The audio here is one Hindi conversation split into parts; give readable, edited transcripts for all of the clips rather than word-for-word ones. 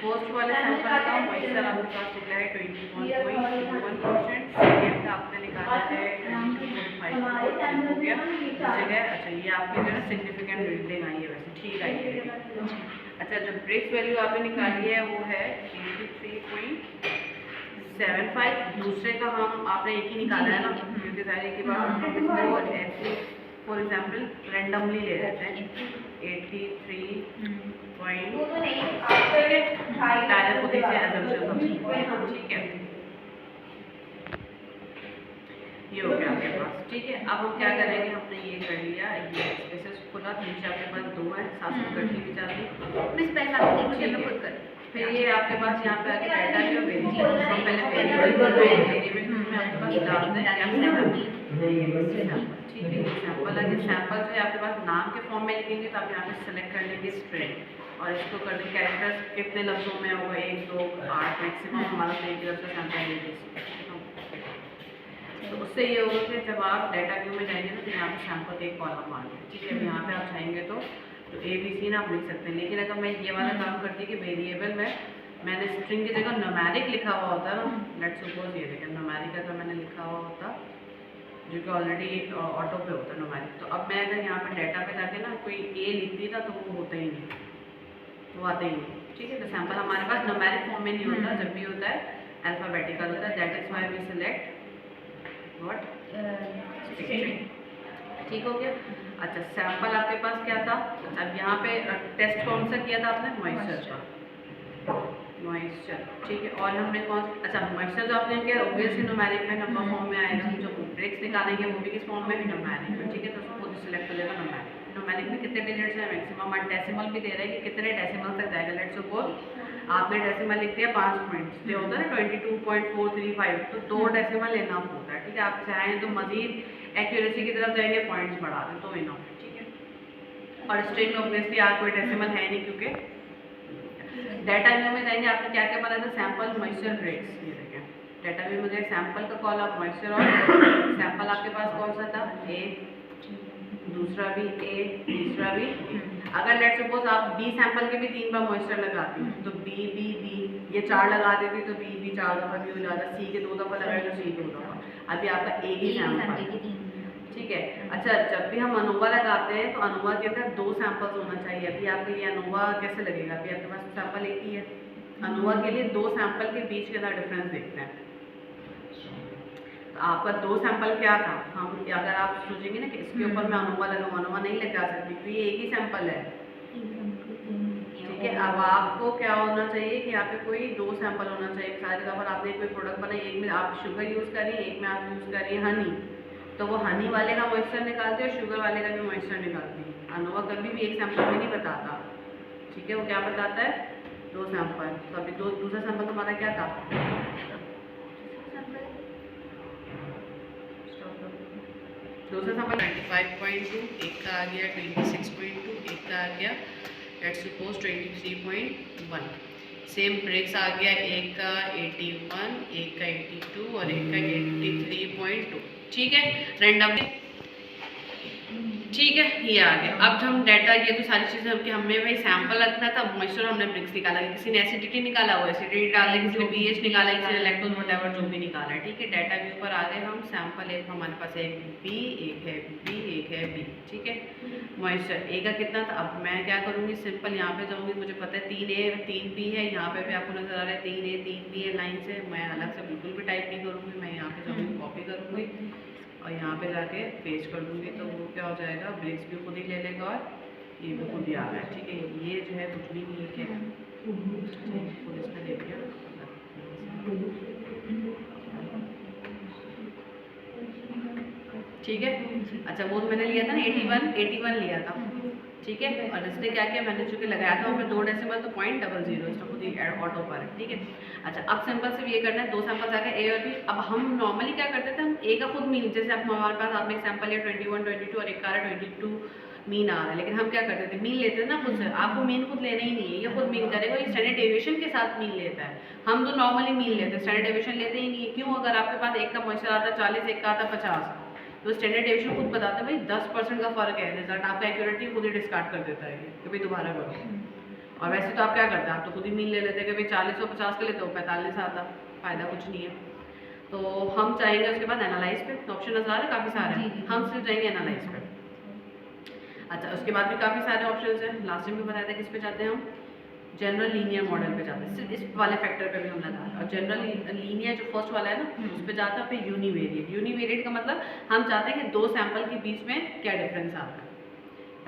फर्स्ट वाले सैंपल का मॉइस्चर आपके पास निकला है 21.21%, सेकेंड का आपने निकाला है 22.5 हो गया जगह। अच्छा ये आपकी जो है सिग्निफिकेंट रीडिंग आई है, वैसे ठीक आई है। अच्छा जो ब्रिक्स वैल्यू आपने निकाली है वो है 83.75। दूसरे का हम आपने एक ही निकाला है ना, क्योंकि सारे के पास हम इसको ऐसे फॉर एग्जाम्पल रेंडमली ले लेते हैं 83 पॉइंट, ठीक है, पहले खुद ही से assumption ठीक है, ये हो गया आपके पास। ठीक है, अब हम क्या करेंगे, हमने ये कर लिया, ये स्पेसेस खुला, नीचे आपके पास 2 है, साथ में गड्ढी भी चाहती, मिस पहले आपने देखिए मैं खुद कर, फिर ये आपके पास यहाँ पे आके डाटा जो वेरिएबल, हम पहले वेरिएबल में आपके पास डाल दें क्या सैंपल, ठीक है, सैंपल है। सैंपल जो है आपके पास नाम के फॉर्म में लिखेंगे तो आप यहाँ पे सेलेक्ट कर लेंगे स्ट्रिंग और इसको कर दें कैरेक्टर्स कितने लफ्जों में होगा, 1 2 8 मैक्सिमम हमारा तो एक लफ्ज सैंपल है। तो उससे ये होगा कि जब आप डाटा व्यू में जाएंगे ना तो यहाँ पे सैंपल का एक कॉलम आ गया, ठीक है, यहाँ पे आप चाहेंगे तो ABC ना आप लिख सकते हैं। लेकिन अगर मैं ये वाला काम करती कि वेरिएबल में मैंने स्ट्रिंग की जगह न्यूमेरिक लिखा हुआ होता ना, लेट्स सपोज ये देखें न्यूमेरिक अगर मैंने लिखा हुआ होता जो कि ऑलरेडी ऑटो पे होता है न्यूमेरिक, तो अब मैं अगर यहाँ पे डाटा पे जाके ना कोई A लिखती ना तो वो होता ही नहीं, वो आता ही नहीं, ठीक है। तो सैंपल हमारे पास न्यूमेरिक फॉर्म में नहीं होता, जब भी होता है अल्फाबेटिकल होता है, that is why we select what string, ठीक हो गया। अच्छा सैंपल आपके पास क्या था, अब यहाँ पे टेस्ट कौन सा किया था आपने, मॉइस्चर का, मॉइस्चर, ठीक है। और हमने कौन, अच्छा मॉइस्चर जो आपने किया ऑब्वियसली न्यूमेरिक में नंबर फॉर्म में आएगा, जो ब्रिक्स निकालेंगे वो भी किस फॉर्म में, न्यूमेरिक में, ठीक है। तो उसको सिलेक्ट कर लेगा न्यूमेरिक। न्यूमेरिक में कितने डिजिट्स हैं मैक्सिमम, और डेसिमल भी दे रहे हैं कि कितने डेसिमल तक जाएगा। लेट्स सपोज आपने डेसिमल लिख दिया 5 पॉइंट्स, जो होता है ना 22.435, तो 2 डेसिमल लेना होता है, ठीक है। आप चाहें तो मजीद एक्यूरेसी की तरफ जाएंगे, पॉइंट्स बढ़ा दें तो इनफ है, ठीक है। और स्ट्रिंग में ऑब्वियसली आप कोई डेसिमल है नहीं, क्योंकि डाटा व्यू में जाएंगे, आपने क्या क्या बनाया था, सैंपल मॉइस्चर ब्रिक्स, ये देखें डाटा व्यू में जाए सैंपल का कॉलम मॉइस्चर, और सैंपल आपके पास कौन सा था, A, दूसरा भी A, तीसरा भी A। अगर लेट्स सपोज आप B सैंपल के भी 3 बार मॉइस्चर लगाती हैं तो B ये 4 लगा देती तो B 4 दफ़ा भी हो जाता, C के 2 दफ़ा लगाए तो C 2 दफ़ा, अभी आपका एक ही सैंपल, ठीक है। अच्छा जब भी हम अनोवा लगाते हैं तो अनोवा के अंदर 2 सैंपल्स होना चाहिए। अभी आपको ये अनोवा कैसे लगेगा, अभी आपके पास सैंपल एक ही है, अनोवा के लिए 2 सैंपल के बीच के अंदर डिफरेंस देखते हैं। तो आपका 2 सैंपल क्या था, हम अगर आप सोचेंगे ना कि इसके ऊपर मैं अनोवा लगाऊँ, अनोवा नहीं लगा सकती तो ये एक ही सैंपल है, ठीक है। अब आपको क्या होना चाहिए कि यहाँ पे कोई 2 सैंपल होना चाहिए। सारे दफ़ा आपने कोई प्रोडक्ट बनाई, एक में आप शुगर यूज़ करिए, एक में आप यूज़ करिए हनी, तो वो हनी वाले का मॉइस्चर निकालती है और शुगर वाले का भी मॉइस्चर निकालती है। अनोवा कभी भी एक सैंपल में नहीं बताता, ठीक है, वो क्या बताता है 2 सैंपल। तो अभी दूसरा सैंपल हमारा क्या था, दूसरा सैंपल 95.2, एक का आ गया 26.2, एक का आ गया लेट्स सपोज 23.1। सेम ब्रिक्स आ गया, एक का 81, एक का 82 और एक का 83.2, ठीक है, रैंडमली, ठीक है, ये आ गया। अब हम डाटा, ये तो सारी चीज़ें कि हमें भाई सैंपल रखना था, मॉइस्चर हमने ब्रिक्स निकाला, किसी ने एसिडिटी निकाला वो एसिडिटी डाल किसी ने pH निकाला, किसी ने लैक्टोज वगैरह जो भी निकाला है, ठीक है। डाटा व्यू पर आ गए हम, सैंपल एक हमारे पास है B, एक है B, एक है B, ठीक है। मॉइस्चर ए का कितना था, अब मैं क्या करूँगी, सिंपल यहाँ पे जाऊँगी, मुझे पता है 3A 3B है, यहाँ पे भी आपको नजर आ रहा है 3A 3B है लाइन से, मैं अलग से बिल्कुल भी टाइप नहीं करूँगी, मैं यहाँ पे जाऊँगी कॉपी करूँगी और यहाँ पे जाके पेस्ट कर दूँगी, तो वो क्या हो जाएगा, ब्रिक्स भी खुद ही ले लेगा और ये भी खुद ही आ गया, ठीक है। ये जो है कुछ भी नहीं है, क्या खुद इसमें दे दिया, ठीक है। अच्छा वो मैंने लिया था ना 81 लिया था, ठीक है। और इसने क्या किया, मैंने चूँकि लगाया था उसमें 2 डेसिमल तो 0.00, इसमें खुद ही ऑटो पर है, ठीक है। अच्छा अब सिंपल से ये करना है, 2 सैंपल्स आ गए A और B। अब हम नॉर्मली क्या करते थे, हम A का खुद मीन, जैसे अब हमारे पास आपने एक सैंपल लिया 21 22 और एक का 22 मीन आ रहा है, लेकिन हम क्या करते थे, मीन लेते थे ना खुद से। आपको मीन खुद लेना ही नहीं है, ये खुद मीन करेगा, ये स्टैंडर्ड डेविएशन के साथ मीन लेता है। हम तो नॉर्मली मीन लेते हैं, स्टैंडर्ड डेविएशन लेते ही नहीं है। क्यों, अगर आपके पास एक का मॉइस्चर आता है 40, एक का आता है 50, तो स्टैंडर्ड डेविएशन खुद बताता है भाई 10% का फर्क है, रिजल्ट आपका एक्यूरेटली खुद ही डिस्कार्ड कर देता है कि भाई दोबारा करो। और वैसे तो आप क्या करते हैं, आप तो खुद ही मीन ले लेते हैं कि भाई 40 और 50 के लेते हो, 45 आता, फ़ायदा कुछ नहीं है। तो हम चाहेंगे उसके बाद एनालाइज पे, ऑप्शन नज़र आ रहे हैं काफ़ी सारे हैं, हम सिर्फ जाएंगे एनालाइज पे। अच्छा, उसके बाद भी काफ़ी सारे ऑप्शन हैं, लास्ट टाइम भी बताया था किस पे जाते हैं हम, जनरल लीनियर मॉडल पे जाते हैं, सिर्फ इस वाले फैक्टर पे भी हम लगा रहे हैं। और जनरल लीनियर जो फर्स्ट वाला है ना, उस पे जाते हैं, फिर यूनिवेरिएट। यूनिवेरिएट का मतलब हम चाहते हैं कि दो सैंपल के बीच में क्या डिफरेंस आता है,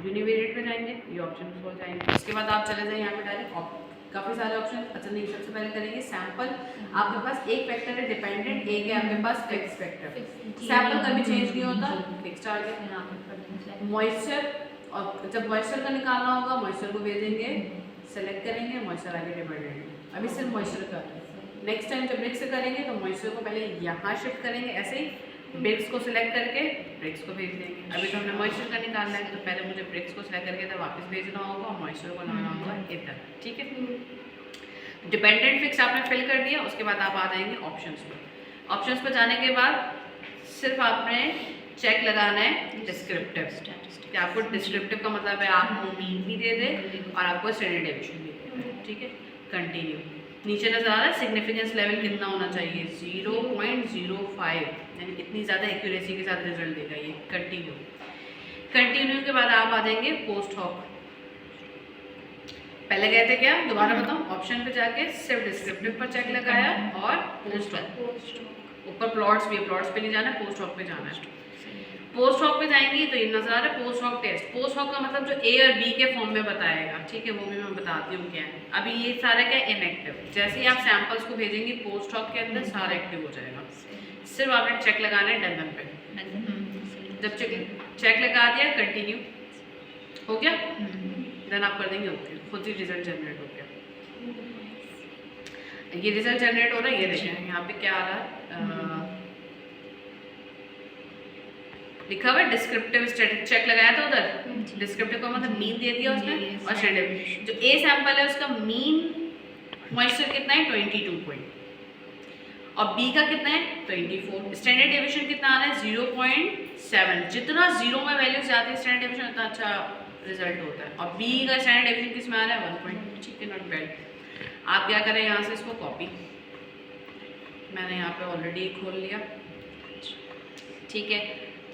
यूनिवेरिएट पे जाएंगे, ये ऑप्शन हो जाएंगे। उसके बाद आप चले जाए यहाँ पे डायरेक्ट काफ़ी सारे ऑप्शन। अच्छा नहीं, सबसे पहले करेंगे सैंपल। आपके पास एक फैक्टर है डिपेंडेंट, एक है आपके पास फिक्स फैक्टर। सैंपल कभी चेंज नहीं होता, फिक्स टारगेट। मॉइस्चर, और जब मॉइस्चर का निकालना होगा मॉइस्चर को भेजेंगे, सेलेक्ट करेंगे, मॉइस्चर आगे डिपेंडेंट। अभी सिर्फ मॉइस्चर का। नेक्स्ट टाइम जब ब्रिक्स करेंगे तो मॉइस्चर को पहले यहाँ शिफ्ट करेंगे, ऐसे ही ब्रिक्स को सिलेक्ट करके ब्रिक्स को भेज देंगे। अभी तो हमने मॉइस्चर का निकालना है, तो पहले मुझे ब्रिक्स को सिलेक्ट करके इधर वापस भेजना होगा और मॉइस्चर को लाना होगा इधर, ठीक है। डिपेंडेंट फिक्स आपने फिल कर दिया, उसके बाद आप आ जाएंगे ऑप्शंस पे। ऑप्शंस पे जाने के बाद सिर्फ आपने चेक लगाना है डिस्क्रिप्टिव, कि आपको डिस्क्रिप्टिव का मतलब है आपको मीन भी दे दे और आपको स्टैंडर्ड डेविएशन भी दे दे, ठीक है। कंटिन्यू, नीचे नजर आ रहा है सिग्निफिकेंस लेवल कितना होना चाहिए, 0.05, यानी इतनी ज़्यादा एक्यूरेसी के साथ रिजल्ट देगा ये। कंटिन्यू, कंटिन्यू के बाद आप आ जाएंगे पोस्ट हॉक। पहले गए थे क्या, दोबारा बताऊं, ऑप्शन पे जाके सिर्फ डिस्क्रिप्टिव पर चेक लगाया और पोस्ट हॉक, ऊपर प्लॉट्स भी है, प्लॉट्स पे नहीं जाना है, पोस्ट हॉक पे जाना है। पोस्ट हॉक पे जाएंगी तो ये नजर आ रहा है post hoc test. Post hoc का मतलब जो ए और बी के फॉर्म में बताएगा, ठीक है, वो भी मैं बताती हूँ क्या है। अभी ये सारा क्या इनएक्टिव, जैसे ही आप सैंपल्स को भेजेंगे पोस्ट हॉक के अंदर सारा एक्टिव हो जाएगा, सिर्फ आपने चेक लगाना है डन पे। जब चेक लगा दिया, कंटिन्यू हो गया, देन आप कर देंगे ओके, खुद ही रिजल्ट जनरेट हो गया। ये रिजल्ट जनरेट हो रहा है, ये देखें यहाँ पे क्या आ रहा है, लिखा हुआ है डिस्क्रिप्टिव स्टैटिक, चेक लगाया था उधर, डिस्क्रिप्टिव का मतलब मीन दे दिया उसने, और स्टैंडर्ड जो ए सैंपल है उसका मीन मॉइस्चर कितना है 22 पॉइंट, और बी का कितना है 24, स्टैंडर्ड डेविएशन कितना आ रहा है 0.7। जितना जीरो में वैल्यू जाती है स्टैंडर्ड डेविएशन उतना अच्छा रिजल्ट होता है, और बी का स्टैंडर्ड डेविएशन किस में आ रहा है 1 पॉइंट, ठीक है, नॉट बैड। आप क्या करें, यहाँ से इसको कॉपी, मैंने यहाँ पे ऑलरेडी खोल लिया, ठीक है।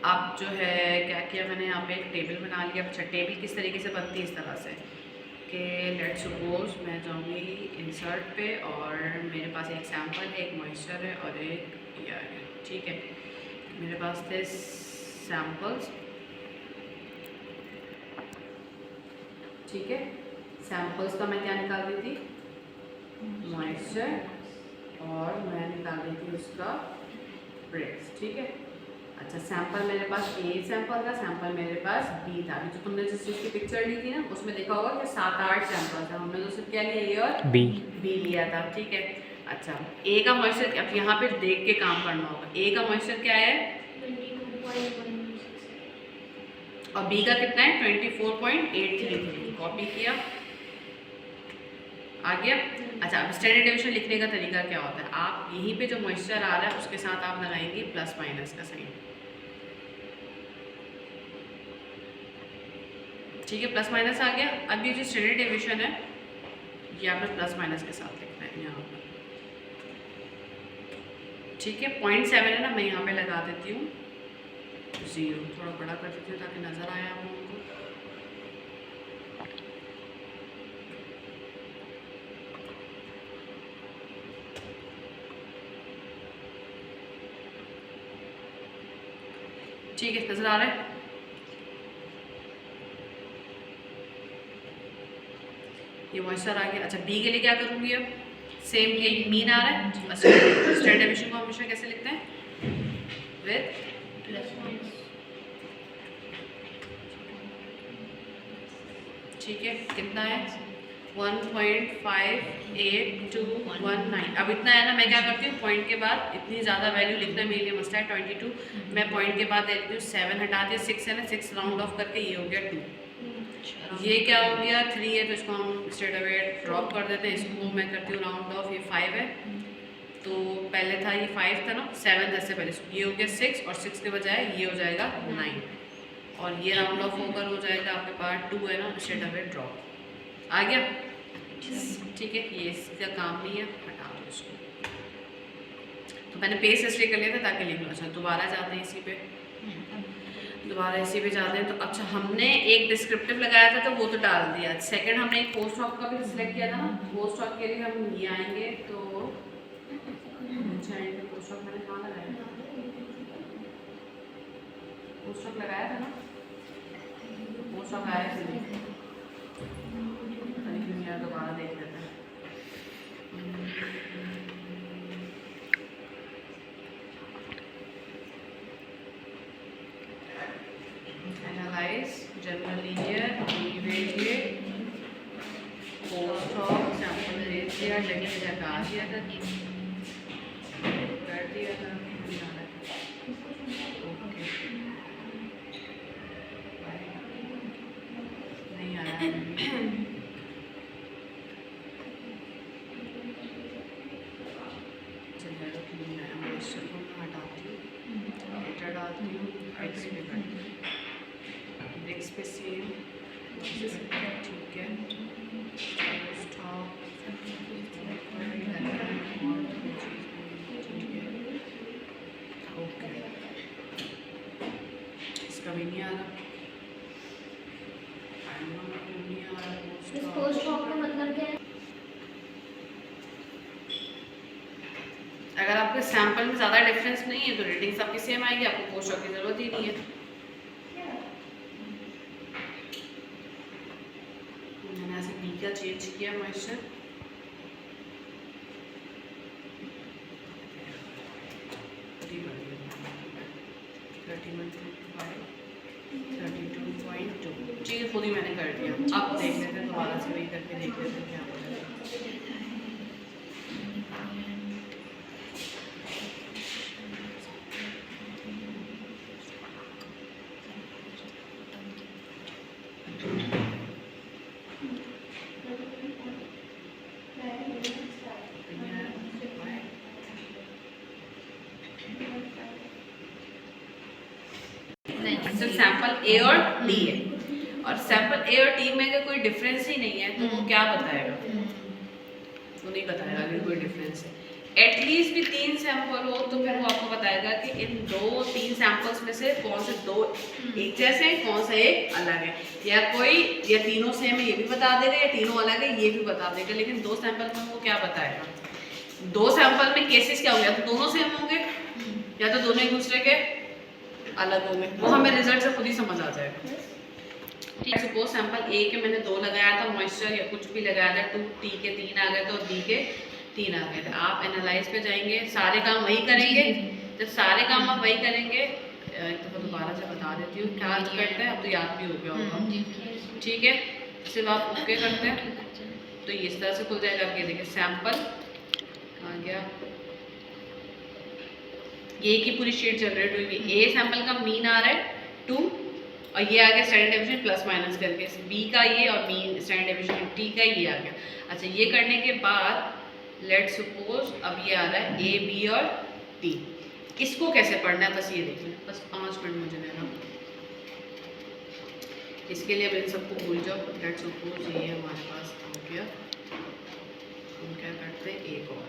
अब जो है क्या किया मैंने, यहाँ पे एक टेबल बना लिया। अच्छा, टेबल किस तरीके से बनती है, इस तरह से कि लेट्स सपोज मैं जाऊँगी इंसर्ट पे और मेरे पास एक सैंपल है, एक मॉइस्चर है और एक ये है, ठीक है। मेरे पास थे सैंपल्स, ठीक है, सैंपल्स का मैं क्या निकाल रही थी, मॉइस्चर, और मैं निकाल रही थी उसका ब्रिक्स, ठीक है। अच्छा, सैंपल मेरे पास ए सैंपल था, सैंपल मेरे पास बी था। अभी जो तुमने जिस चीज़ की पिक्चर ली थी ना, उसमें देखा होगा कि 7-8 सैंपल था, हमने तो सिर्फ क्या लिया, ए और बी लिया था, ठीक है। अच्छा, ए का मॉइस्चर, अब यहाँ पे देख के काम करना होगा, ए का मॉइस्चर क्या है 22.1 और बी का कितना है 24.83, कॉपी किया, आ गया। अच्छा, अब स्टैंडर्ड डेविएशन लिखने का तरीका क्या होता है, आप यहीं पे जो मॉइस्चर आ रहा है उसके साथ आप लगाएंगे प्लस माइनस का साइन, ठीक है, प्लस माइनस आ गया। अब ये जो स्टैंडर्ड डेविएशन है ये आपने प्लस माइनस के साथ लिखना है यहाँ पर, ठीक है। 0.7 है ना, मैं यहाँ पे लगा देती हूँ 0, थोड़ा बड़ा कर देती हूँ ताकि नज़र आए आप लोगों को। ठीक है, नजर आ रहा है, ये मॉइस्चर आ गया। अच्छा, बी के लिए क्या करूँगी अब, सेम ये मीन आ रहा है, स्टैंडर्ड डेविएशन को हमेशा कैसे लिखते हैं, विद प्लस माइनस, ठीक है। कितना है 1.58219। अब इतना है ना, मैं क्या करती हूँ पॉइंट के बाद इतनी ज़्यादा वैल्यू लिखना मेरे लिए मसला है 22, मैं पॉइंट के बाद ले लेती हूँ 7 हटा दिया, 6 है ना, 6 राउंड ऑफ करके ये हो गया 2, ये क्या हो गया 3 है, तो इसको हम स्ट्रेट अवे ड्रॉप कर देते हैं, इसको मैं करती हूँ राउंड ऑफ, ये 5 है, तो पहले था ये 5 था ना, 7 10 से पहले ये हो गया 6, और 6 के बजाय ये हो जाएगा 9, और ये राउंड ऑफ होकर हो जाएगा आपके पास 2 है ना, स्ट्रेट अवे ड्रॉप आ गया। ठीक है, ये इसका काम नहीं है, हटा दो इसको। तो मैंने पेस्ट इसलिए कर लिया था ताकि लिख लो। अच्छा दोबारा जाते हैं इसी पे, दोबारा इसी पे जाते हैं। तो अच्छा हमने एक डिस्क्रिप्टिव लगाया था तो वो तो डाल दिया। सेकंड हमने एक पोस्ट ऑफ का भी सिलेक्ट किया था ना, पोस्ट ऑफ के लिए हम ये आएंगे तो पोस्ट ऑफ मैंने कहाँ लगाया था, पोस्ट ऑफ लगाया था ना, पोस्ट ऑफ आया फिर दोबारा देख लेते हैं। Analyse, general linear, evaluate, post of, sample ratio, लेकिन लगा दिया था, कर दिया था, ओके नहीं आया। हटाती हूँ, एटर डालती हूँ, एक्स पे करती हूँ, एक्स पे सेम, ठीक है, स्टॉप, ओके, इसका भी नहीं आ रहा, नहीं आ रहा पोस्ट ऑफ का मतलब क्या है? अगर आपके सैंपल में ज़्यादा डिफरेंस नहीं है तो रेटिंग्स आपकी सेम आएगी, आपको पोस्ट ऑफ की ज़रूरत ही नहीं है। मैंने ऐसे बी का चेंज किया मॉइस्चर, ठीक है, खुद ही मैंने कर दिया। अब देख लेते हैं, दोबारा से वही करके देख लेते हैं क्या हो जाएगा। तो सैंपल ए और डी है, और सैंपल ए और डी में अगर कोई डिफरेंस ही नहीं है तो वो क्या बताएगा, वो नहीं बताएगा अगर कोई डिफरेंस है। एटलीस्ट भी 3 सैंपल हो तो फिर वो आपको बताएगा कि इन 2-3 सैंपल्स में से कौन से 2 एक जैसे हैं, कौन सा एक अलग है, या कोई या तीनों सेम है ये भी बता देगा, या तीनों अलग है ये भी बता देगा। लेकिन 2 सैंपल में वो क्या बताएगा, 2 सैंपल में केसेस क्या होंगे, या तो दोनों सेम होंगे या तो दोनों एक दूसरे के अलग होंगे, वो हमें रिजल्ट से खुद ही समझ आ जाएगा। सपोज सैंपल ए के मैंने 2 लगाया था मॉइस्चर या कुछ भी लगाया था, 2 टी के 3 आ गए थे और बी के 3 आ गए थे। आप एनालाइज पे जाएंगे, सारे काम वही करेंगे। जब सारे काम आप वही करेंगे, एक दफ़ा दोबारा से बता देती हूँ क्या करते हैं, अब तो याद भी हो गया होगा, ठीक है। सिर्फ आप ओके करते हैं तो ये इस तरह से खुल जाएगा। ये देखिए सैंपल आ गया, ये की पूरी शीट जनरेट हुई। ए सैंपल का मीन आ रहा है 2 और ये आ गया स्टैंडर्ड डेविएशन प्लस माइनस करके, बी का ये और मीन स्टैंडर्ड डेविएशन टी का ये आ गया। अच्छा ये करने के बाद लेट्स सपोज अब ये आ रहा है ए बी और टी, इसको कैसे पढ़ना है बस ये देख लें, बस 5 मिनट मुझे देना। इसके लिए अब इन सबको भूल जाओ। लेट्स सपोज ये हमारे पास हो गया, हम क्या करते हैं एक और,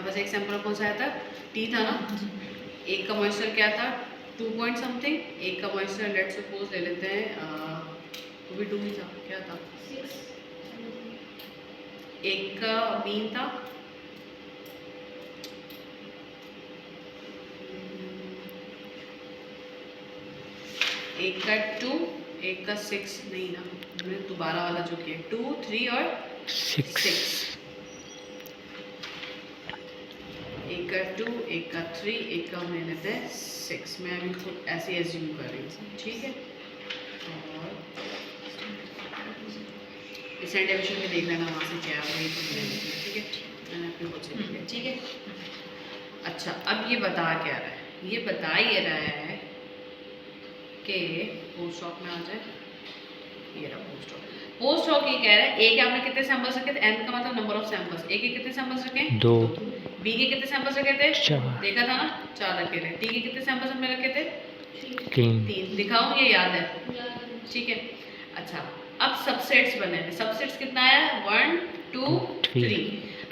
बस एक सैंपल कौन सा आया था, टी था ना। एक का मॉइस्चर क्या था 2 पॉइंट समथिंग, एक का मॉइस्चर लेट सपोज ले लेते हैं वो भी 2 ही था, क्या था 6, एक का मीन था एक का 2, एक का 6 नहीं ना, मैंने दोबारा वाला जो किया 2 3 और 6, एक का 2, एक का 3, एक का हमने लेते हैं 6। मैं अभी खुद ऐसे एज्यूम कर रही हूँ, ठीक है। और स्टैंडर्ड डेविएशन में देख लेना वहाँ से क्या है, ठीक है, मैंने अपने खुद से लिया, ठीक है। अच्छा अब ये बता क्या रहा है, ये बता ये रहा है कि पोस्ट ऑफ में आ जाए, ये रहा पोस्ट ऑफ। पोस्ट ऑफ ये कह रहा है ए के आपने कितने सैंपल्स रखे थे, एन का मतलब नंबर ऑफ सैंपल्स, ए के कितने सैंपल्स रखे 2, बी के कितने सैंपल्स रखे थे 4, देखा था ना 4 रखे थे, टी के कितने सैंपल्स हमने रखे थे 3, 3। दिखाऊं ये याद है ठीक है। अच्छा, अब सबसेट्स बने हैं। सबसेट्स कितना है? 1 2 3।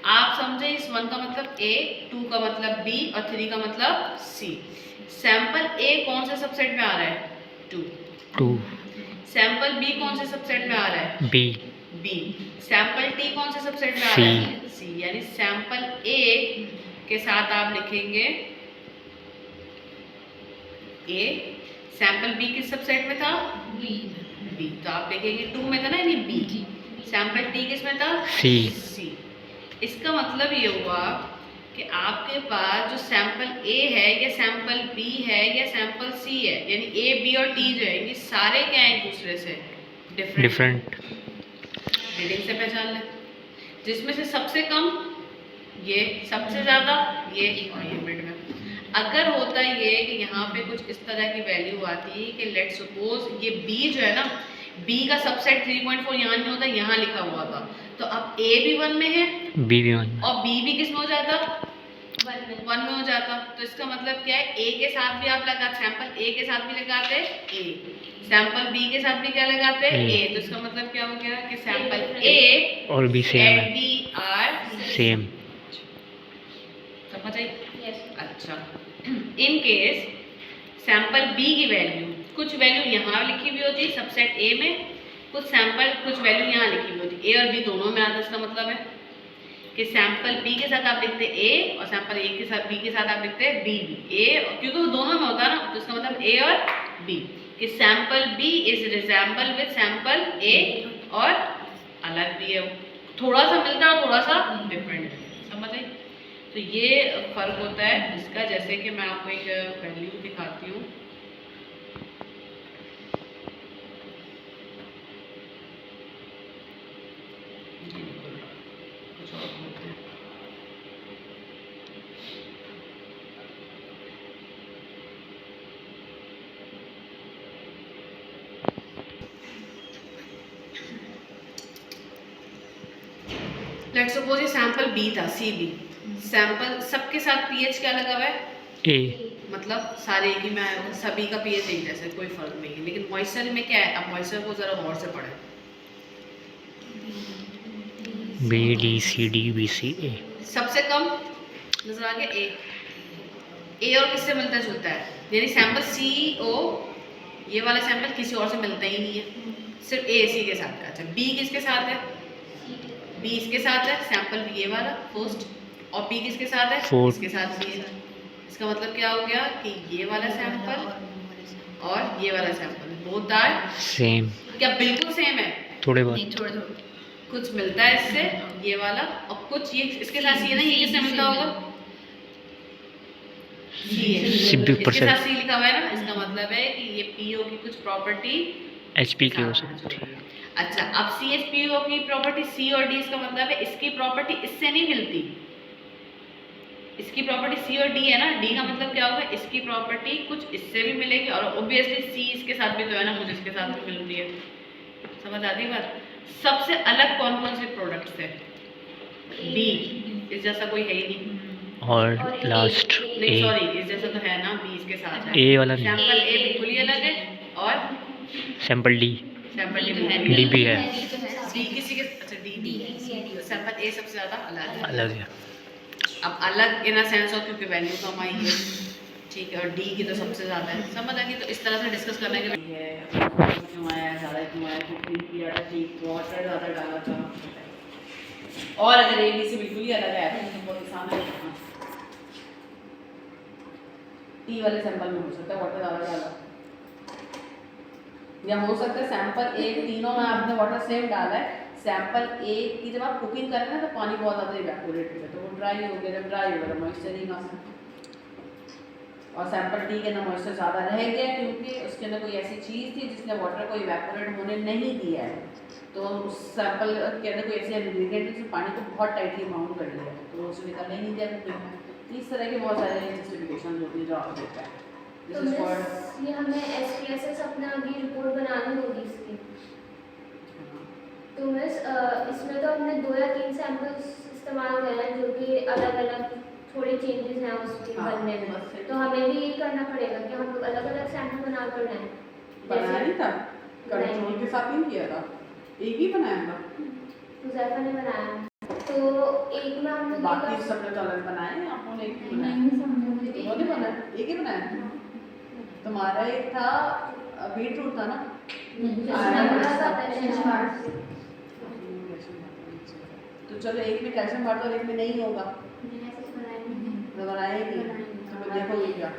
आप समझे इस 1 का मतलब A, 2 का मतलब B और 3 का मतलब C। सैंपल A कौन से सबसेट में आ रहा है? 2। सैंपल B कौन से सबसेट में आ रहा है? B। सैंपल T कौन से सबसेट में आ रहा है? C। यानी सैंपल A के साथ आप लिखेंगे A, सैंपल B किस सबसेट में था? B। तो आप लिखेंगे 2 में था ना, यानी B। सैंपल T किस में था? C। इसका मतलब ये हुआ कि आपके पास जो सैंपल A है या सैंपल B है या सैंपल C है, यानी A, B और T जो है, ये सारे क्या हैं एक दूसरे से डिफरेंट। रीडिंग से पहचान लें, जिसमें से सबसे कम ये, सबसे ज़्यादा ये और ये मिड में। अगर होता ये कि यहाँ पे कुछ इस तरह की वैल्यू आती कि लेट सपोज ये B जो है ना, B का सबसेट 3.4 यहाँ नहीं होता, यहाँ लिखा हुआ था, तो अब A भी 1 में है, B भी 1 और B भी किस में हो जाता? 1 में हो जाता। तो इसका मतलब क्या है? A के साथ भी आप लगा, सैंपल A के साथ भी लगाते A, सैंपल B के साथ भी क्या लगाते हैं? A। तो इसका मतलब क्या हो गया कि सैंपल A और B सेम है, B आर सेम। समझ आई? अच्छा, इन केस सैंपल B की वैल्यू, कुछ वैल्यू यहाँ लिखी हुई होती है सबसेट A में, कुछ वैल्यू यहाँ लिखी हुई होती है, A और B दोनों में आता है। इसका मतलब है कि सैंपल B के साथ आप लिखते A और सैंपल A के साथ B के साथ आप लिखते B। A क्योंकि वो दोनों में होता है ना, तो इसका मतलब A और B कि sample B is resemble with sample A और अलग भी है, थोड़ा सा मिलता है और थोड़ा सा डिफरेंट है। समझ आई? तो ये फर्क होता है इसका। जैसे कि मैं आपको एक वैल्यू दिखाती हूँ, कुछ और बोलते हैं। लेट्स सपोज ये सैंपल B था, CB। सैंपल सबके साथ pH क्या लगा हुआ है? A। मतलब सारे एक ही में आए हुए, सभी का pH एक जैसे, कोई फर्क नहीं है। लेकिन मॉइस्चर में क्या है? अब मॉइस्चर को जरा गौर से पढ़ें। B D C D B C A। सबसे कम नजर आ गया A और किससे मिलता जुलता है? यानी सैंपल CO, ये वाला सैंपल किसी और से मिलता ही नहीं है, सिर्फ A C के साथ का। अच्छा, B किसके साथ है? B इसके साथ है, सैंपल ये वाला फर्स्ट, और B किसके साथ है? इसके साथ भी है। इसका मतलब क्या हो गया कि ये वाला सैंपल और ये वाला सैंपल बोथ आर सेम। क्या बिल्कुल सेम है? थोड़े बहुत कुछ मिलता है इससे, ये वाला, और कुछ ये इसके साथ C है ना, ये किससे मिलता होगा? इसके साथ C लिखा हुआ है ना, इसका मतलब है कि ये PO की कुछ प्रॉपर्टी HP की हो सकती है। अच्छा, अब CHPO की प्रॉपर्टी C और D, इसका मतलब है इसकी प्रॉपर्टी इससे नहीं मिलती। इसकी प्रॉपर्टी C और D है ना, D का मतलब क्या होगा? इसकी प्रॉपर्टी कुछ इससे भी मिलेगी, और ऑब्वियसली C इसके साथ भी तो है ना, कुछ इसके साथ भी मिलती है। समझ आती है बात? सबसे अलग कौन कौन से प्रोडक्ट्स है? B, इस जैसा कोई है ही नहीं। और लास्ट नहीं, सॉरी, इस जैसा तो है ना, B इसके साथ है। A वाला नहीं, सैंपल A बिल्कुल ही अलग है, और सैंपल D D भी है। D किसी के, अच्छा D भी है, सैंपल A सबसे ज़्यादा अलग है। अब अलग इन अ सेंस ऑफ क्योंकि वैल्यू कम आई है, ठीक है, और D की तो सबसे ज़्यादा है। समझ आ गई? तो इस तरह से डिस्कस करने के लिए क्यों आया, ज़्यादा क्यों आया, क्योंकि किया था, ठीक, वाटर ज़्यादा डाला था, और अगर ABC बिल्कुल ही अलग है तो बहुत आसान है। T वाले सैंपल में हो सकता है वाटर ज़्यादा डाला, या हो सकता है सैंपल A, तीनों में आपने वाटर सेम डाला है। सैंपल A की जब आप कुकिंग करें ना, तो पानी बहुत ज़्यादा इवैपोरेट होता है, तो वो ड्राई हो गया, जब ड्राई हो गया मॉइस्चर ही कम है। और सैंपल D के अंदर मॉइस्चर ज़्यादा रह गया, क्योंकि उसके अंदर कोई ऐसी चीज़ थी जिसने वाटर को इवैपोरेट होने नहीं दिया है। तो उस सैंपल के अंदर कोई ऐसे इंग्रेडिएंट जिसने पानी को बहुत टाइटली बाउंड कर लिया, तो उसे निकलने नहीं दिया कुकिंग में। इस तरह के बहुत सारे जस्टिफिकेशन होती है जो आप देता है। तो ये हमें SPSS अपना आगे रिपोर्ट बनानी होगी इसकी। तो मिस इसमें तो हमने 2 या 3 सैंपल्स इस्तेमाल करे हैं जो कि अलग अलग थोड़े चेंजेस हैं उसके बनने में, तो हमें भी ये करना पड़ेगा कि हम लोग अलग अलग सैंपल बना कर रहे हैं। बनाया नहीं था कड़ी चौल के साथ नहीं किया था, एक ही बनाया था। हुज़ैफा ने बनाया। तो एक में हम लोग बाकी सबने तो अलग बनाए, आप लोगों ने एक ही बनाया। उन्होंने बनाया, एक ही बनाया। तुम्हारा एक था बीटरूट था ना? तो चलो एक में कैल्शियम बढ़ता और एक में नहीं होगा, तो बनाएगी तो देखोगे क्या?